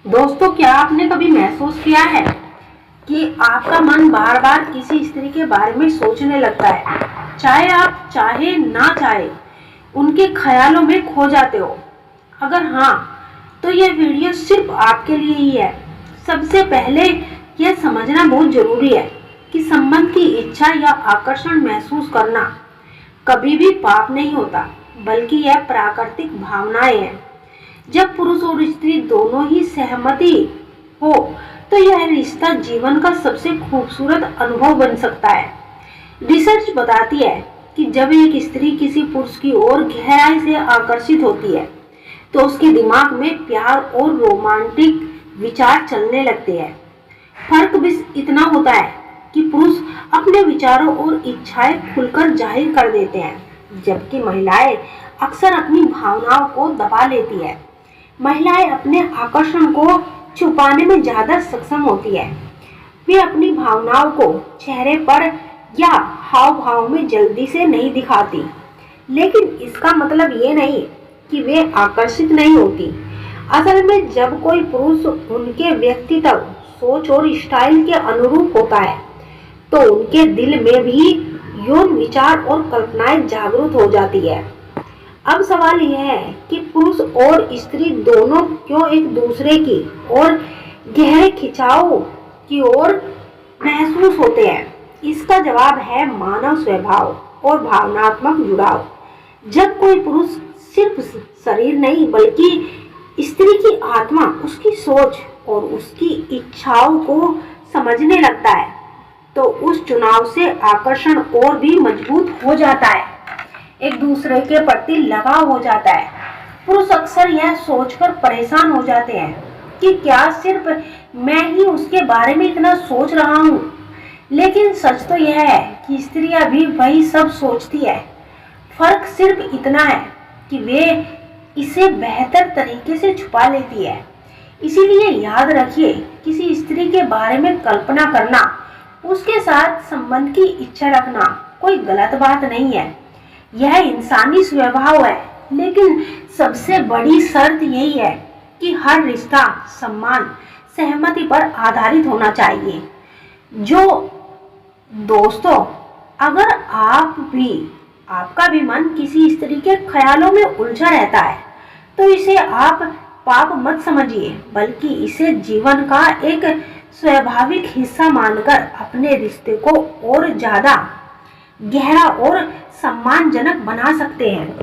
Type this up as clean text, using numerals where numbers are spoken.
दोस्तों, क्या आपने कभी महसूस किया है कि आपका मन बार बार किसी स्त्री के बारे में सोचने लगता है, चाहे आप चाहे ना चाहे उनके ख्यालों में खो जाते हो? अगर हाँ, तो यह वीडियो सिर्फ आपके लिए ही है। सबसे पहले यह समझना बहुत जरूरी है कि संबंध की इच्छा या आकर्षण महसूस करना कभी भी पाप नहीं होता, बल्कि यह प्राकृतिक भावनाएं हैं। जब पुरुष और स्त्री दोनों ही सहमति हो तो यह रिश्ता जीवन का सबसे खूबसूरत अनुभव बन सकता है। रिसर्च बताती है कि जब एक स्त्री किसी पुरुष की ओर गहराई से आकर्षित होती है तो उसके दिमाग में प्यार और रोमांटिक विचार चलने लगते हैं। फर्क बस इतना होता है कि पुरुष अपने विचारों और इच्छाएं खुलकर जाहिर कर देते हैं, जबकि महिलाएं अक्सर अपनी भावनाओं को दबा लेती है। महिलाएं अपने आकर्षण को छुपाने में ज्यादा सक्षम होती है। वे अपनी भावनाओं को चेहरे पर या हाव भाव में जल्दी से नहीं दिखाती, लेकिन इसका मतलब ये नहीं कि वे आकर्षित नहीं होती। असल में जब कोई पुरुष उनके व्यक्तित्व, सोच और स्टाइल के अनुरूप होता है तो उनके दिल में भी यौन विचार और कल्पनाएं जागृत हो जाती है। अब सवाल यह है कि पुरुष और स्त्री दोनों क्यों एक दूसरे की और गहरे खिंचाव की ओर महसूस होते हैं। इसका जवाब है मानव स्वभाव और भावनात्मक जुड़ाव। जब कोई पुरुष सिर्फ शरीर नहीं बल्कि स्त्री की आत्मा, उसकी सोच और उसकी इच्छाओं को समझने लगता है तो उस चुनाव से आकर्षण और भी मजबूत हो जाता है, एक दूसरे के प्रति लगाव हो जाता है। पुरुष अक्सर यह सोचकर परेशान हो जाते हैं कि क्या सिर्फ मैं ही उसके बारे में इतना सोच रहा हूँ, लेकिन सच तो यह है कि स्त्रियां भी वही सब सोचती है। फर्क सिर्फ इतना है कि वे इसे बेहतर तरीके से छुपा लेती है। इसीलिए याद रखिए, किसी स्त्री के बारे में कल्पना करना, उसके साथ संबंध की इच्छा रखना कोई गलत बात नहीं है। यह इंसानी स्वभाव है, लेकिन सबसे बड़ी शर्त यही है कि हर रिश्ता सम्मान, सहमति पर आधारित होना चाहिए। दोस्तों, अगर आपका भी मन किसी स्त्री के ख्यालों में उलझा रहता है तो इसे आप पाप मत समझिए, बल्कि इसे जीवन का एक स्वाभाविक हिस्सा मानकर अपने रिश्ते को और ज्यादा गहरा और सम्मानजनक बना सकते हैं।